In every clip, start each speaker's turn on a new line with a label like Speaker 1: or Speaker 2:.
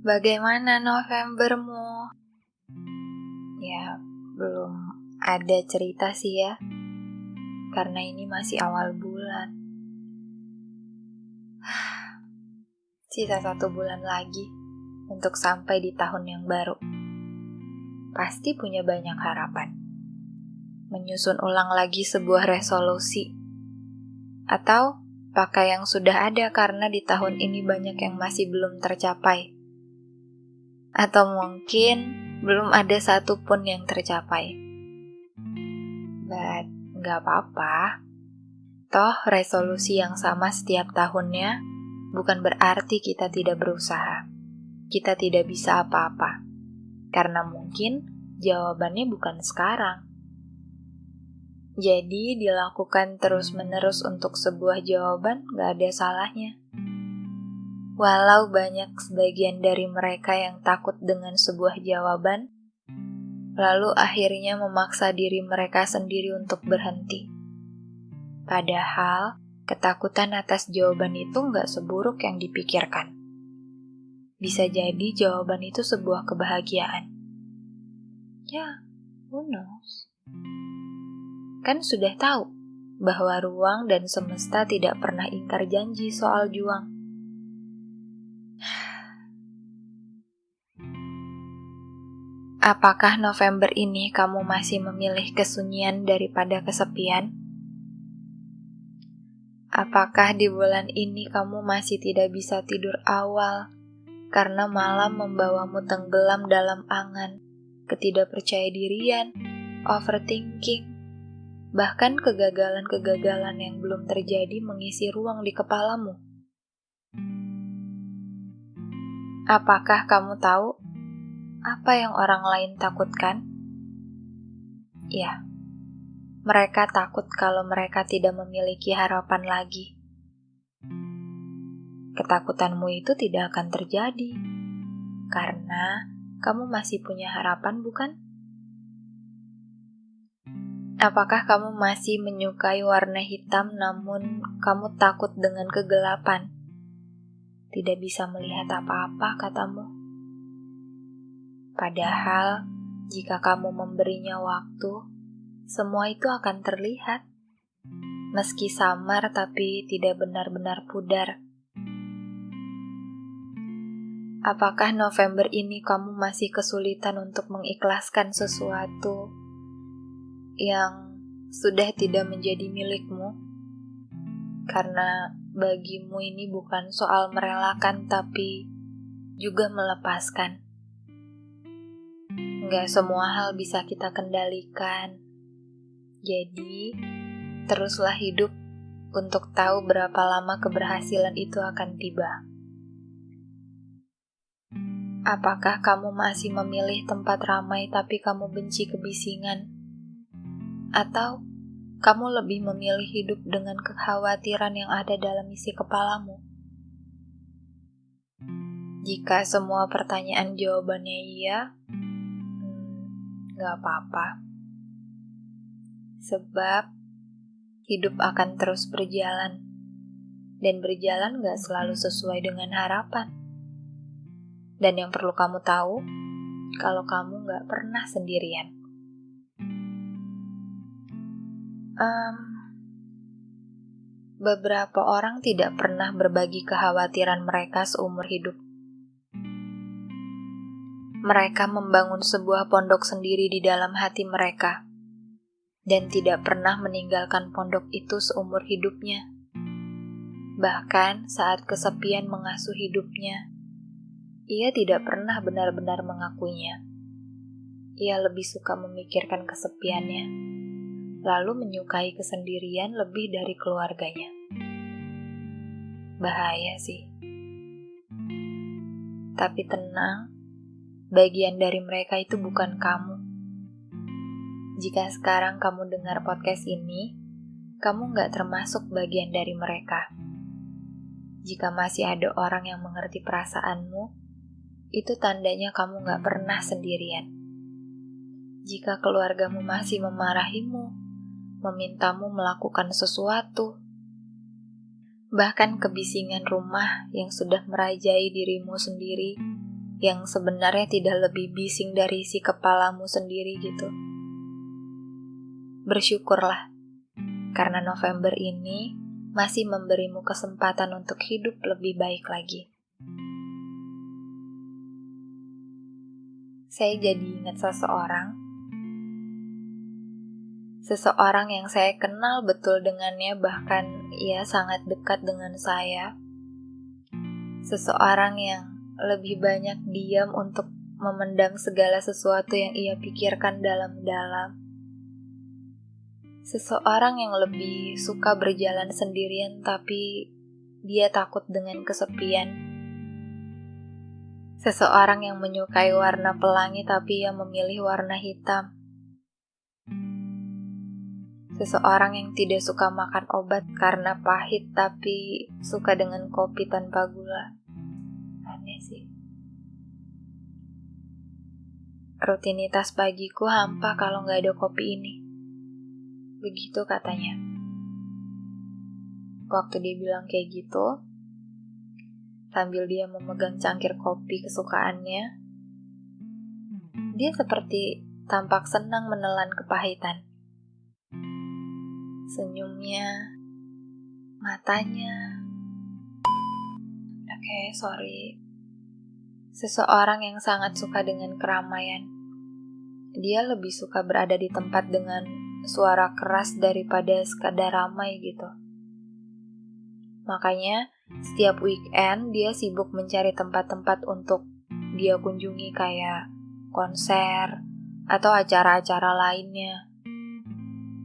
Speaker 1: Bagaimana Novembermu? Ya, belum ada cerita sih ya, karena ini masih awal bulan. Sisa 1 bulan lagi untuk sampai di tahun yang baru. Pasti punya banyak harapan. Menyusun ulang lagi sebuah resolusi. Atau pakai yang sudah ada karena di tahun ini banyak yang masih belum tercapai. Atau mungkin belum ada satupun yang tercapai. But gak apa-apa. Toh resolusi yang sama setiap tahunnya bukan berarti kita tidak berusaha. Kita tidak bisa apa-apa. Karena mungkin jawabannya bukan sekarang. Jadi dilakukan terus-menerus untuk sebuah jawaban gak ada salahnya. Walau banyak sebagian dari mereka yang takut dengan sebuah jawaban, lalu akhirnya memaksa diri mereka sendiri untuk berhenti. Padahal, ketakutan atas jawaban itu gak seburuk yang dipikirkan. Bisa jadi jawaban itu sebuah kebahagiaan. Ya, who knows? Kan sudah tahu bahwa ruang dan semesta tidak pernah ingkar janji soal juang. Apakah November ini kamu masih memilih kesunyian daripada kesepian? Apakah di bulan ini kamu masih tidak bisa tidur awal karena malam membawamu tenggelam dalam angan, ketidakpercayadirian, overthinking, bahkan kegagalan-kegagalan yang belum terjadi mengisi ruang di kepalamu? Apakah kamu tahu apa yang orang lain takutkan? Ya, mereka takut kalau mereka tidak memiliki harapan lagi. Ketakutanmu itu tidak akan terjadi, karena kamu masih punya harapan, bukan? Apakah kamu masih menyukai warna hitam namun kamu takut dengan kegelapan? Tidak bisa melihat apa-apa, katamu. Padahal, jika kamu memberinya waktu, semua itu akan terlihat. Meski samar tapi tidak benar-benar pudar. Apakah November ini kamu masih kesulitan untuk mengikhlaskan sesuatu yang sudah tidak menjadi milikmu? Karena bagimu ini bukan soal merelakan tapi juga melepaskan. Nggak semua hal bisa kita kendalikan. Jadi, teruslah hidup untuk tahu berapa lama keberhasilan itu akan tiba. Apakah kamu masih memilih tempat ramai tapi kamu benci kebisingan? Atau kamu lebih memilih hidup dengan kekhawatiran yang ada dalam isi kepalamu? Jika semua pertanyaan jawabannya iya, gak apa-apa. Sebab hidup akan terus berjalan. Dan berjalan gak selalu sesuai dengan harapan. Dan yang perlu kamu tahu, kalau kamu gak pernah sendirian. Beberapa orang tidak pernah berbagi kekhawatiran mereka seumur hidup. Mereka membangun sebuah pondok sendiri di dalam hati mereka, dan tidak pernah meninggalkan pondok itu seumur hidupnya. Bahkan saat kesepian mengasuh hidupnya, ia tidak pernah benar-benar mengakuinya. Ia lebih suka memikirkan kesepiannya, lalu menyukai kesendirian lebih dari keluarganya. Bahaya sih. Tapi tenang, bagian dari mereka itu bukan kamu. Jika sekarang kamu dengar podcast ini, kamu gak termasuk bagian dari mereka. Jika masih ada orang yang mengerti perasaanmu, itu tandanya kamu gak pernah sendirian. Jika keluargamu masih memarahimu, memintamu melakukan sesuatu, bahkan kebisingan rumah yang sudah merajai dirimu sendiri, yang sebenarnya tidak lebih bising dari isi kepalamu sendiri gitu. Bersyukurlah, karena November ini masih memberimu kesempatan untuk hidup lebih baik lagi. Saya jadi ingat seseorang yang saya kenal betul dengannya, bahkan ia sangat dekat dengan saya. Seseorang yang lebih banyak diam untuk memendam segala sesuatu yang ia pikirkan dalam-dalam. Seseorang yang lebih suka berjalan sendirian, tapi dia takut dengan kesepian. Seseorang yang menyukai warna pelangi, tapi ia memilih warna hitam. Seseorang yang tidak suka makan obat karena pahit, tapi suka dengan kopi tanpa gula. Aneh sih. Rutinitas pagiku hampa kalau nggak ada kopi ini. Begitu katanya. Waktu dia bilang kayak gitu, sambil dia memegang cangkir kopi kesukaannya, dia seperti tampak senang menelan kepahitan. Senyumnya, matanya. Sorry. Seseorang yang sangat suka dengan keramaian. Dia lebih suka berada di tempat dengan suara keras daripada sekadar ramai gitu. Makanya setiap weekend dia sibuk mencari tempat-tempat untuk dia kunjungi, kayak konser atau acara-acara lainnya.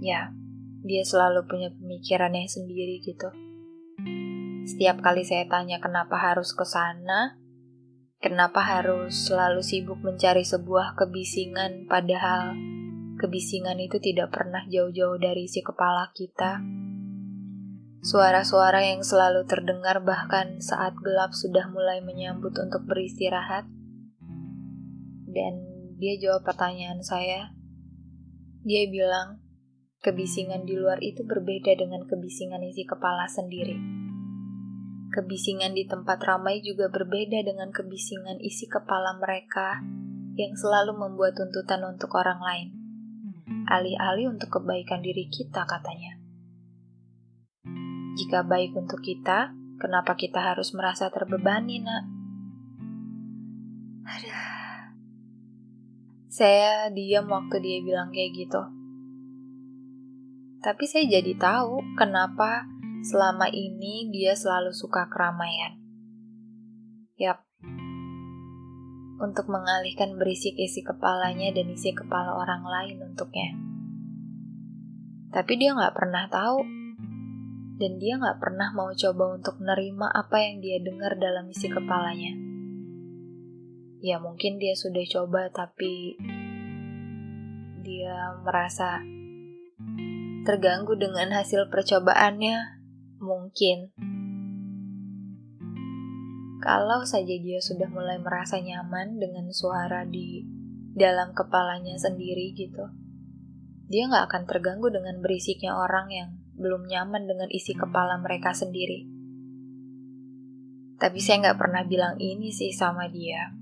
Speaker 1: Ya, dia selalu punya pemikirannya sendiri gitu. Setiap kali saya tanya kenapa harus ke sana, kenapa harus selalu sibuk mencari sebuah kebisingan, padahal kebisingan itu tidak pernah jauh-jauh dari isi kepala kita. Suara-suara yang selalu terdengar bahkan saat gelap sudah mulai menyambut untuk beristirahat. Dan dia jawab pertanyaan saya. Dia bilang, kebisingan di luar itu berbeda dengan kebisingan isi kepala sendiri. Kebisingan di tempat ramai juga berbeda dengan kebisingan isi kepala mereka yang selalu membuat tuntutan untuk orang lain, alih-alih untuk kebaikan diri kita, katanya. Jika baik untuk kita, kenapa kita harus merasa terbebani, nak? Saya diam waktu dia bilang kayak gitu. Tapi saya jadi tahu kenapa selama ini dia selalu suka keramaian. Yap, untuk mengalihkan berisik isi kepalanya dan isi kepala orang lain untuknya. Tapi dia gak pernah tahu, dan dia gak pernah mau coba untuk menerima apa yang dia dengar dalam isi kepalanya. Ya mungkin dia sudah coba, tapi dia merasa terganggu dengan hasil percobaannya. Mungkin kalau saja dia sudah mulai merasa nyaman dengan suara di dalam kepalanya sendiri gitu, dia gak akan terganggu dengan berisiknya orang yang belum nyaman dengan isi kepala mereka sendiri. Tapi saya gak pernah bilang ini sih sama dia.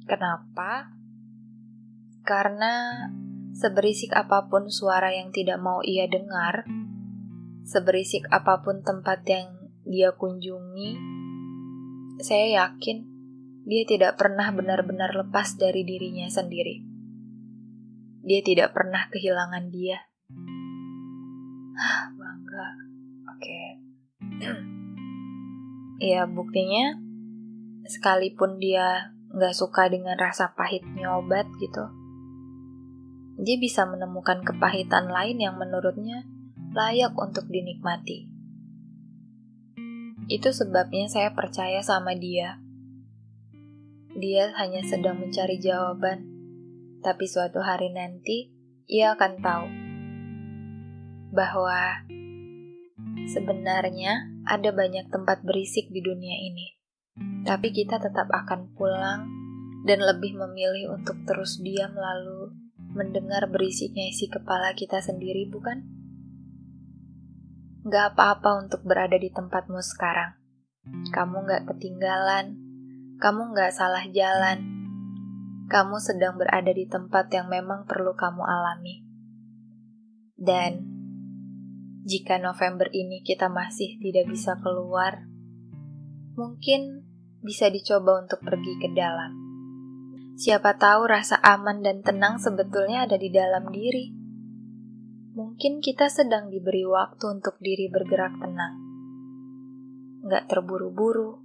Speaker 1: Kenapa? Karena seberisik apapun suara yang tidak mau ia dengar, seberisik apapun tempat yang dia kunjungi, saya yakin dia tidak pernah benar-benar lepas dari dirinya sendiri. Dia tidak pernah kehilangan dia. Bangga. Oke. Ya, buktinya sekalipun dia gak suka dengan rasa pahitnya obat gitu, dia bisa menemukan kepahitan lain yang menurutnya layak untuk dinikmati. Itu sebabnya saya percaya sama dia. Dia hanya sedang mencari jawaban, tapi suatu hari nanti ia akan tahu bahwa sebenarnya ada banyak tempat berisik di dunia ini. Tapi kita tetap akan pulang dan lebih memilih untuk terus diam lalu mendengar berisiknya isi kepala kita sendiri, bukan? Gak apa-apa untuk berada di tempatmu sekarang. Kamu gak ketinggalan. Kamu nggak salah jalan. Kamu sedang berada di tempat yang memang perlu kamu alami. Dan jika November ini kita masih tidak bisa keluar, mungkin bisa dicoba untuk pergi ke dalam. Siapa tahu rasa aman dan tenang sebetulnya ada di dalam diri. Mungkin kita sedang diberi waktu untuk diri bergerak tenang. Nggak terburu-buru.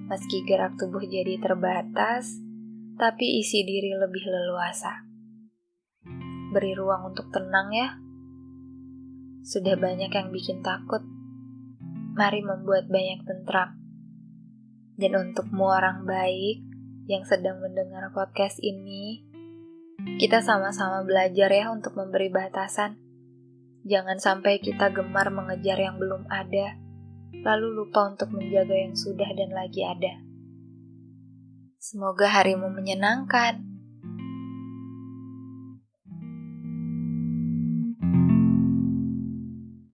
Speaker 1: Meski gerak tubuh jadi terbatas, tapi isi diri lebih leluasa. Beri ruang untuk tenang ya. Sudah banyak yang bikin takut. Mari membuat banyak tentram. Dan untukmu orang baik yang sedang mendengar podcast ini, kita sama-sama belajar ya untuk memberi batasan. Jangan sampai kita gemar mengejar yang belum ada, lalu lupa untuk menjaga yang sudah dan lagi ada. Semoga harimu menyenangkan.